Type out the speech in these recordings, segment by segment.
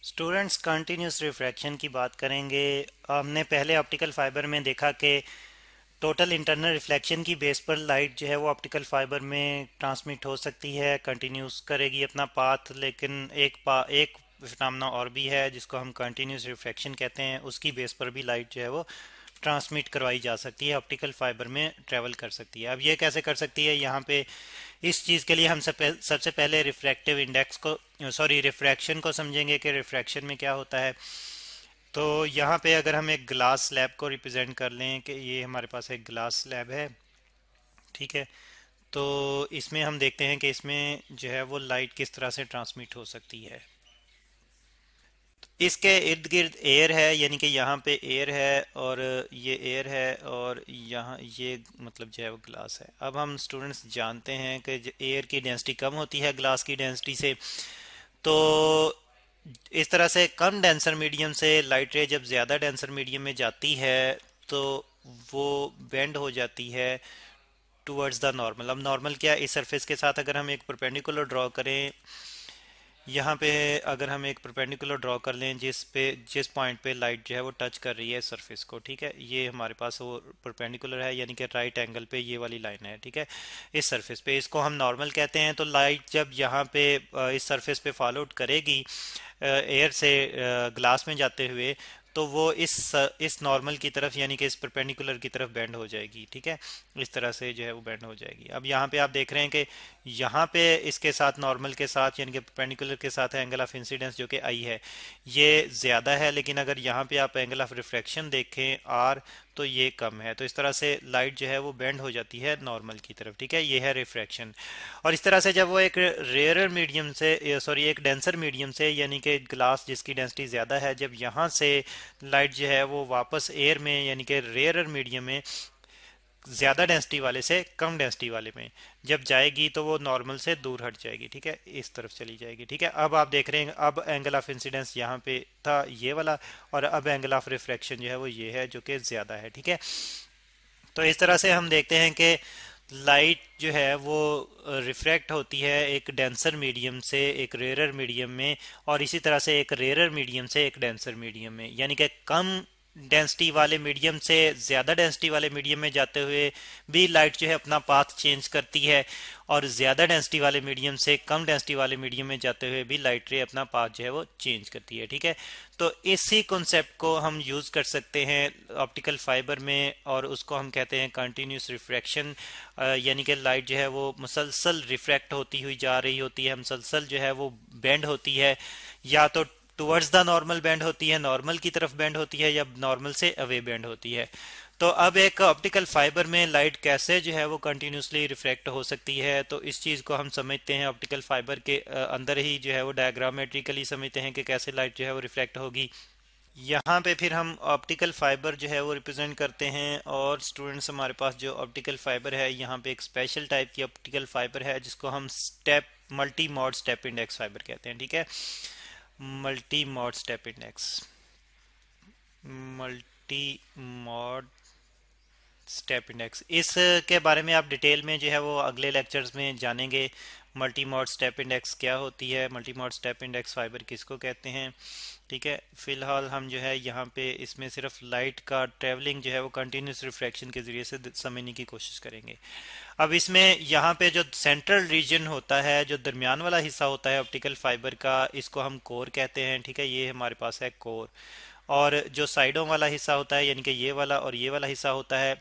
Students continuous refraction की बात करेंगे। हमने पहले ऑप्टिकल फाइबर में देखा कि टोटल इंटरनल रिफ्लेक्शन की बेस पर लाइट जो है वो ऑप्टिकल फाइबर में ट्रांसमिट हो सकती है, कंटिन्यूस करेगी अपना पाथ। लेकिन एक फिनोमेना और भी है जिसको हम कंटिन्यूस रिफ्रैक्शन कहते हैं, उसकी बेस पर भी लाइट जो है वो ट्रांसमिट करवाई जा सकती है, ऑप्टिकल फाइबर में ट्रेवल कर सकती है। अब ये कैसे कर सकती है, यहाँ पे इस चीज़ के लिए हम सबसे पहले रिफ्रैक्टिव इंडेक्स को, सॉरी, रिफ्रैक्शन को समझेंगे कि रिफ्रैक्शन में क्या होता है। तो यहाँ पे अगर हम एक ग्लास स्लैब को रिप्रेजेंट कर लें कि ये हमारे पास एक ग्लास स्लैब है, ठीक है। तो इसमें हम देखते हैं कि इसमें जो है वो लाइट किस तरह से ट्रांसमिट हो सकती है। इसके इर्द गिर्द एयर है, यानी कि यहाँ पे एयर है और ये एयर है और यहाँ ये मतलब जो है वो ग्लास है। अब हम स्टूडेंट्स जानते हैं कि एयर की डेंसिटी कम होती है ग्लास की डेंसिटी से। तो इस तरह से कम डेंसर मीडियम से लाइट रे जब ज़्यादा डेंसर मीडियम में जाती है तो वो बेंड हो जाती है टुवर्ड्स द नॉर्मल। अब नॉर्मल क्या, इस सरफेस के साथ अगर हम एक परपेंडिकुलर ड्रॉ करें, यहाँ पे अगर हम एक परपेंडिकुलर ड्रॉ कर लें जिस पॉइंट पे लाइट जो है वो टच कर रही है सरफेस को, ठीक है, ये हमारे पास वो परपेंडिकुलर है, यानी कि राइट एंगल पे ये वाली लाइन है, ठीक है, इस सरफेस पे, इसको हम नॉर्मल कहते हैं। तो लाइट जब यहाँ पे इस सरफेस पे फॉलो आउट करेगी एयर से ग्लास में जाते हुए, तो वो इस नॉर्मल की तरफ यानी कि इस परपेंडिकुलर की तरफ बेंड हो जाएगी, ठीक है, इस तरह से जो है वो बेंड हो जाएगी। अब यहाँ पे आप देख रहे हैं कि यहाँ पे इसके साथ नॉर्मल के साथ यानी कि परपेंडिकुलर के साथ एंगल ऑफ इंसिडेंस जो कि आई है ये ज़्यादा है, लेकिन अगर यहाँ पे आप एंगल ऑफ रिफ्रैक्शन देखें आर, तो ये कम है। तो इस तरह से लाइट जो है वो बेंड हो जाती है नॉर्मल की तरफ, ठीक है, ये है रिफ्रैक्शन। और इस तरह से जब वो एक रेयरर मीडियम से, सॉरी, एक डेंसर मीडियम से, यानी कि ग्लास जिसकी डेंसिटी ज़्यादा है, जब यहाँ से लाइट जो है वो वापस एयर में यानी कि रेयरर मीडियम में ज़्यादा डेंसिटी वाले से कम डेंसिटी वाले में जब जाएगी तो वो नॉर्मल से दूर हट जाएगी, ठीक है, इस तरफ चली जाएगी, ठीक है। अब आप देख रहे हैं, अब एंगल ऑफ इंसिडेंस यहाँ पे था ये वाला, और अब एंगल ऑफ रिफ्रैक्शन जो है वो ये है जो कि ज़्यादा है, ठीक है। तो इस तरह से हम देखते हैं कि लाइट जो है वो रिफ्रैक्ट होती है एक डेंसर मीडियम से एक रेयरर मीडियम में, और इसी तरह से एक रेयरर मीडियम से एक डेंसर मीडियम में, यानी कि कम डेंसिटी वाले मीडियम से ज़्यादा डेंसिटी वाले मीडियम में जाते हुए भी लाइट जो है अपना पाथ चेंज करती है, और ज़्यादा डेंसिटी वाले मीडियम से कम डेंसिटी वाले मीडियम में जाते हुए भी लाइट रे अपना पाथ जो है वो चेंज करती है, ठीक है। तो इसी कॉन्सेप्ट को हम यूज़ कर सकते हैं ऑप्टिकल फाइबर में, और उसको हम कहते हैं कंटिन्यूस रिफ्रैक्शन। यानी कि लाइट जो है वो मुसलसल रिफ्रैक्ट होती हुई जा रही होती है, मुसलसल जो है वो बेंड होती है, या तो टुवर्ड्स द नॉर्मल बेंड होती है, नॉर्मल की तरफ बेंड होती है, या नॉर्मल से अवे बेंड होती है। तो अब एक ऑप्टिकल फाइबर में लाइट कैसे जो है वो कंटिन्यूसली रिफ्रैक्ट हो सकती है, तो इस चीज़ को हम समझते हैं ऑप्टिकल फाइबर के अंदर ही जो है वो डायग्रामेट्रिकली समझते हैं कि कैसे लाइट जो है वो रिफ्रैक्ट होगी। यहाँ पे फिर हम ऑप्टिकल फाइबर जो है वो रिप्रेजेंट करते हैं, और स्टूडेंट्स हमारे पास जो ऑप्टिकल फाइबर है यहाँ पे एक स्पेशल टाइप की ऑप्टिकल फाइबर है जिसको हम step multi mod step index fibre कहते हैं, ठीक है, multi mod step index, multi mod step index, इसके बारे में आप डिटेल में जो है वो अगले लेक्चर्स में जानेंगे। मल्टी मॉड स्टेप इंडेक्स क्या होती है, multi mod step index fibre किसको कहते हैं, ठीक है। फिलहाल हम जो है यहाँ पे इसमें सिर्फ लाइट का ट्रेवलिंग जो है वो कंटिन्यूस रिफ्रैक्शन के ज़रिए से समझने की कोशिश करेंगे। अब इसमें यहाँ पे जो सेंट्रल रीजन होता है, जो दरमियान वाला हिस्सा होता है ऑप्टिकल फाइबर का, इसको हम कोर कहते हैं, ठीक है, ये हमारे पास है कोर। और जो साइडों वाला हिस्सा होता है यानी कि ये वाला और ये वाला हिस्सा होता है,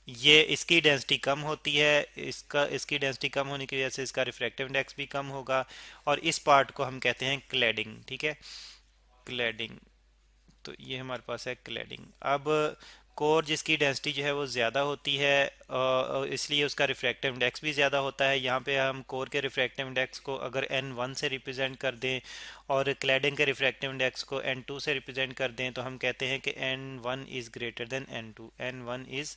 ये इसकी डेंसिटी कम होती है, इसकी डेंसिटी कम होने की वजह से इसका रिफ्रैक्टिव इंडेक्स भी कम होगा, और इस पार्ट को हम कहते हैं क्लैडिंग, ठीक है, क्लैडिंग। तो ये हमारे पास है क्लैडिंग। अब कोर जिसकी डेंसिटी जो है वो ज़्यादा होती है, इसलिए उसका रिफ्रैक्टिव इंडेक्स भी ज़्यादा होता है। यहाँ पे हम कोर के रिफ्रैक्टिव इंडेक्स को अगर n1 से रिप्रेजेंट कर दें और क्लैडिंग के रिफ्रैक्टिव इंडेक्स को n2 से रिप्रेजेंट कर दें, तो हम कहते हैं कि n1 is greater than n2, n1 is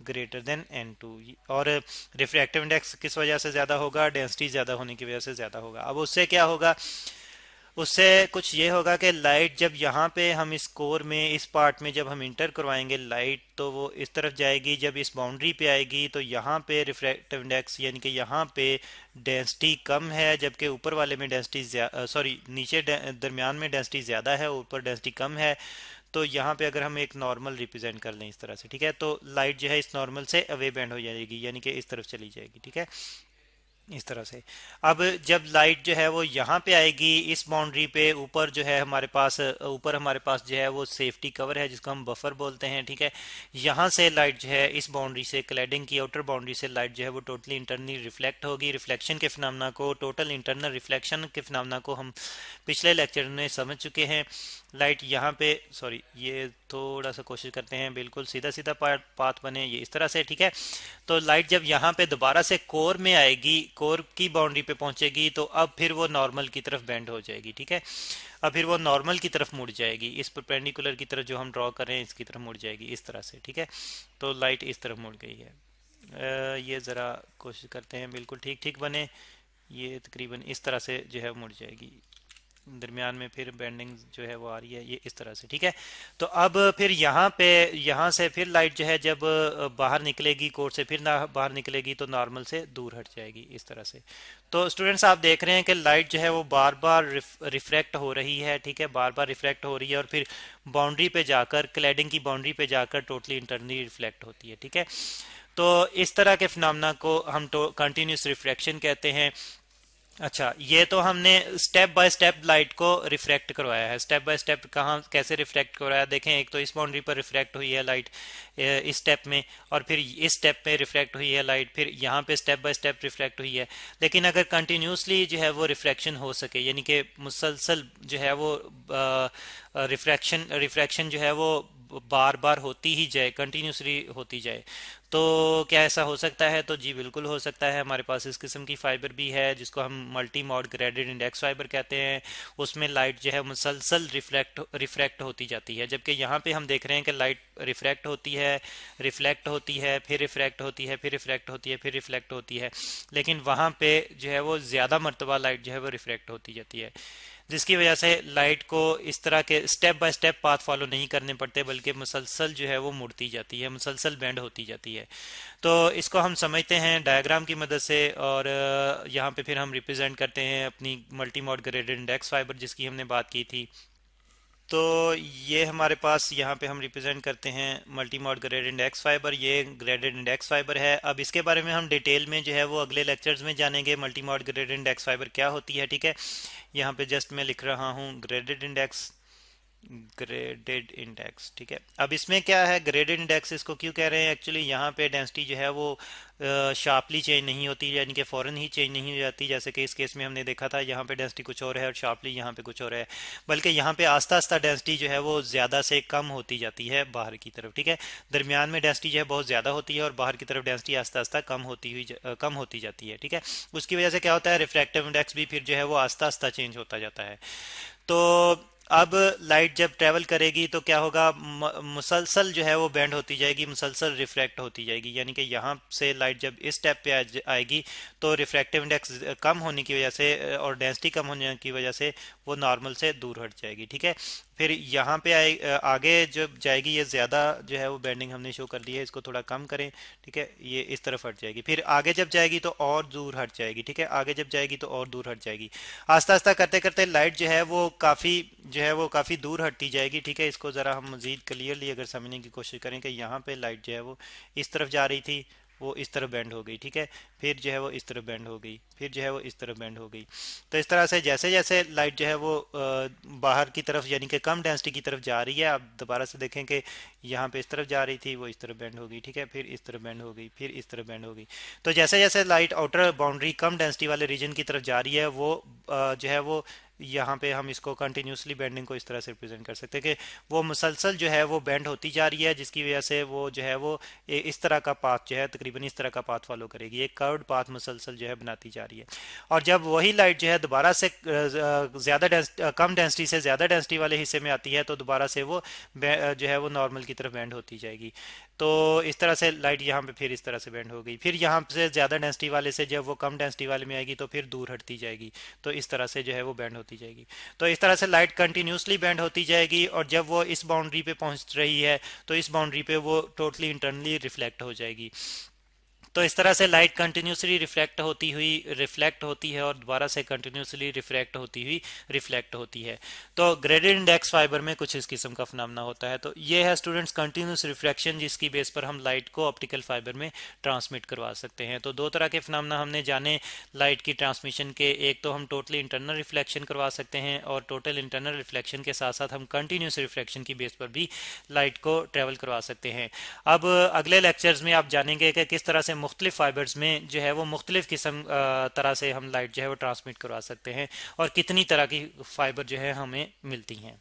greater than n2। और रिफ्रैक्टिव इंडेक्स किस वजह से ज़्यादा होगा, डेंसिटी ज़्यादा होने की वजह से ज़्यादा होगा। अब उससे क्या होगा, उससे कुछ ये होगा कि लाइट जब यहाँ पे हम इस कोर में इस पार्ट में जब हम इंटर करवाएंगे लाइट, तो वो इस तरफ जाएगी, जब इस बाउंड्री पे आएगी तो यहाँ पे रिफ्रैक्टिव इंडेक्स यानी कि यहाँ पे डेंसिटी कम है, जबकि ऊपर वाले में डेंसिटी सॉरी नीचे दरमियान में डेंसिटी ज़्यादा है, ऊपर डेंसिटी कम है। तो यहाँ पे अगर हम एक नॉर्मल रिप्रेजेंट कर लें इस तरह से, ठीक है, तो लाइट जो है इस नॉर्मल से अवे बैंड हो जाएगी, यानी कि इस तरफ चली जाएगी, ठीक है, इस तरह से। अब जब लाइट जो है वो यहाँ पे आएगी इस बाउंड्री पे, ऊपर जो है हमारे पास, ऊपर हमारे पास जो है वो सेफ्टी कवर है जिसको हम बफर बोलते हैं, ठीक है। यहाँ से लाइट जो है इस बाउंड्री से, क्लैडिंग की आउटर बाउंड्री से लाइट जो है वो टोटली इंटरनली रिफ्लेक्ट होगी। रिफ्लेक्शन के फिनोमेना को, टोटल इंटरनल रिफ्लेक्शन के फिनोमेना को हम पिछले लेक्चर में समझ चुके हैं। लाइट यहाँ पे, सॉरी ये थोड़ा सा कोशिश करते हैं बिल्कुल सीधा सीधा पाथ बने, ये इस तरह से, ठीक है। तो लाइट जब यहाँ पे दोबारा से कोर में आएगी, कोर की बाउंड्री पे पहुंचेगी, तो अब फिर वो नॉर्मल की तरफ बेंड हो जाएगी, ठीक है। अब फिर वो नॉर्मल की तरफ मुड़ जाएगी, इस परपेंडिकुलर की तरफ जो हम ड्रॉ कर रहे हैं इसकी तरफ मुड़ जाएगी इस तरह से, ठीक है। तो लाइट इस तरफ मुड़ गई है। ये ज़रा कोशिश करते हैं बिल्कुल ठीक ठीक बने, ये तकरीबन इस तरह से जो है मुड़ जाएगी, दरमियान में फिर बेंडिंग जो है वो आ रही है, ये इस तरह से, ठीक है। तो अब फिर यहाँ पे, यहाँ से फिर लाइट जो है जब बाहर निकलेगी कोर से, फिर ना बाहर निकलेगी तो नॉर्मल से दूर हट जाएगी इस तरह से। तो स्टूडेंट्स आप देख रहे हैं कि लाइट जो है वो बार बार रिफ्रैक्ट हो रही है, ठीक है, बार बार रिफ्रैक्ट हो रही है, और फिर बाउंड्री पे जाकर, क्लैडिंग की बाउंड्री पे जाकर टोटली इंटरनली रिफ्लेक्ट होती है, ठीक है। तो इस तरह के फिनोमेना को हम तो कंटिन्यूस रिफ्रैक्शन कहते हैं। अच्छा, ये तो हमने स्टेप बाय स्टेप लाइट को रिफ्रैक्ट करवाया है। स्टेप बाय स्टेप कहाँ कैसे रिफ्रैक्ट करवाया देखें। एक तो इस बाउंड्री पर रिफ्रैक्ट हुई है लाइट इस स्टेप में, और फिर इस स्टेप में रिफ्रैक्ट हुई है लाइट, फिर यहाँ पे स्टेप बाय स्टेप रिफ्रैक्ट हुई है। लेकिन अगर कंटिन्यूसली जो है वो रिफ्रैक्शन हो सके, यानी कि मुसलसल जो है वो रिफ्रैक्शन रिफ्रैक्शन जो है वो बार बार होती ही जाए, कंटिन्यूसली होती जाए, तो क्या ऐसा हो सकता है? तो जी बिल्कुल हो सकता है। हमारे पास इस किस्म की फाइबर भी है जिसको हम multi mode graded index fibre कहते हैं। उसमें लाइट जो है मुसलसल रिफ्रैक्ट होती जाती है, जबकि यहाँ पे हम देख रहे हैं कि लाइट रिफ्रैक्ट होती है, रिफ्लेक्ट होती है, फिर रिफ्रैक्ट होती है, फिर रिफ्लेक्ट होती है, फिर रिफ्लेक्ट होती है, लेकिन वहाँ पे जो है वो ज़्यादा मरतबा लाइट जो है वो रिफ्रैक्ट होती जाती है, जिसकी वजह से लाइट को इस तरह के step by step path follow नहीं करने पड़ते, बल्कि मुसलसल जो है वो मुड़ती जाती है, मुसलसल बेंड होती जाती है। तो इसको हम समझते हैं डायग्राम की मदद से, और यहाँ पे फिर हम रिप्रेजेंट करते हैं अपनी multi mode graded index fibre जिसकी हमने बात की थी। तो ये हमारे पास यहाँ पे हम रिप्रेजेंट करते हैं multi mode graded index fibre, ये ग्रेडेड इंडेक्स फाइबर है। अब इसके बारे में हम डिटेल में जो है वो अगले लेक्चर्स में जानेंगे, multi mode graded index fibre क्या होती है, ठीक है। यहाँ पे जस्ट मैं लिख रहा हूँ ग्रेडेड इंडेक्स, ठीक है। अब इसमें क्या है, ग्रेडेड इंडेक्स इसको क्यों कह रहे हैं? एक्चुअली यहाँ पे डेंसिटी जो है वो शार्पली चेंज नहीं होती, यानी कि फ़ौरन ही चेंज नहीं हो जाती, जैसे कि इस केस में हमने देखा था, यहाँ पे डेंसिटी कुछ और है और शार्पली यहाँ पे कुछ और है, बल्कि यहाँ पे आस्ता आस्ता डेंसिटी जो है वो ज़्यादा से कम होती जाती है बाहर की तरफ, ठीक है। दरमियान में डेंसिटी जो है बहुत ज़्यादा होती है और बाहर की तरफ डेंसिटी आस्ता आस्ता कम होती जाती है, ठीक है। उसकी वजह से क्या होता है, रिफ्रैक्टिव इंडेक्स भी फिर जो है वो आस्ता आस्ता चेंज होता जाता है। तो अब लाइट जब ट्रेवल करेगी तो क्या होगा, मुसलसल जो है वो बेंड होती जाएगी, मुसलसल रिफ्रैक्ट होती जाएगी, यानी कि यहाँ से लाइट जब इस स्टेप पे आएगी तो रिफ्रैक्टिव इंडेक्स कम होने की वजह से और डेंसिटी कम होने की वजह से वो नॉर्मल से दूर हट जाएगी, ठीक है। फिर यहाँ पे आगे जब जाएगी ये ज़्यादा जो है वो बेंडिंग हमने शो कर दी है, इसको थोड़ा कम करें, ठीक है, ये इस तरफ हट जाएगी। फिर आगे जब जाएगी तो और दूर हट जाएगी, ठीक है, आगे जब जाएगी तो और दूर हट जाएगी। आस्ता आस्ता करते करते लाइट जो है वो काफ़ी दूर हटती जाएगी, ठीक है। इसको ज़रा हम मज़ीद क्लियरली अगर समझने की कोशिश करें कि यहाँ पे लाइट जो है वो इस तरफ जा रही थी, वो इस तरफ बेंड हो गई, ठीक है, फिर जो है वो इस तरफ बेंड हो गई, फिर जो है वो इस तरफ बेंड हो गई। तो इस तरह से जैसे जैसे लाइट जो है वो बाहर की तरफ यानी कि कम डेंसिटी की तरफ जा रही है, आप दोबारा से देखें कि यहाँ पे इस तरफ जा रही थी, वो इस तरफ बेंड हो गई, ठीक है, फिर इस तरफ बेंड हो गई, फिर इस तरफ बेंड हो गई। तो जैसे जैसे लाइट आउटर बाउंड्री कम डेंसिटी वाले रीजन की तरफ जा रही है, वो जो है वो यहाँ पे हम इसको कंटिन्यूसली बेंडिंग को इस तरह से रिप्रेजेंट कर सकते हैं कि वो मुसलसल जो है वो बेंड होती जा रही है, जिसकी वजह से वो जो है वो इस तरह का पाथ जो है तकरीबन इस तरह का पाथ फॉलो करेगी, एक कर्व्ड पाथ मुसलसल जो है बनाती जा रही है। और जब वही लाइट जो है दोबारा से कम डेंसिटी से ज़्यादा डेंसिटी वाले हिस्से में आती है तो दोबारा से वो जो है वो नॉर्मल की तरफ बेंड होती जाएगी। तो इस तरह से लाइट यहाँ पे फिर इस तरह से बेंड हो गई, फिर यहाँ से ज़्यादा डेंसिटी वाले से जब वो कम डेंसिटी वाले में आएगी तो फिर दूर हटती जाएगी, तो इस तरह से जो है वो बेंड होती होती जाएगी। तो इस तरह से लाइट कंटिन्यूसली बेंड होती जाएगी और जब वो इस बाउंड्री पे पहुंच रही है तो इस बाउंड्री पे वो टोटली इंटरनली रिफ्लेक्ट हो जाएगी। तो इस तरह से लाइट कंटिन्यूसली रिफ्लेक्ट होती है और दोबारा से कंटिन्यूसली रिफ्लेक्ट होती है। तो ग्रेडेड इंडेक्स फाइबर में कुछ इस किस्म का फिनोमेना होता है। तो ये है स्टूडेंट्स कंटिन्यूस रिफ्रैक्शन, जिसकी बेस पर हम लाइट को ऑप्टिकल फाइबर में ट्रांसमिट करवा सकते हैं। तो दो तरह के फिनोमेना हमने जाने लाइट की ट्रांसमिशन के, एक तो हम टोटली इंटरनल रिफ्लेक्शन करवा सकते हैं और टोटल इंटरनल रिफ्लेक्शन के साथ साथ हम कंटिन्यूस रिफ्लेक्शन की बेस पर भी लाइट को ट्रेवल करवा सकते हैं। अब अगले लेक्चर्स में आप जानेंगे कि किस तरह से मुख्तलिफ फाइबर्स में जो है वो मुख्तलिफ किस्म तरह से हम लाइट जो है वो ट्रांसमिट करवा सकते हैं और कितनी तरह की फाइबर जो है हमें मिलती हैं।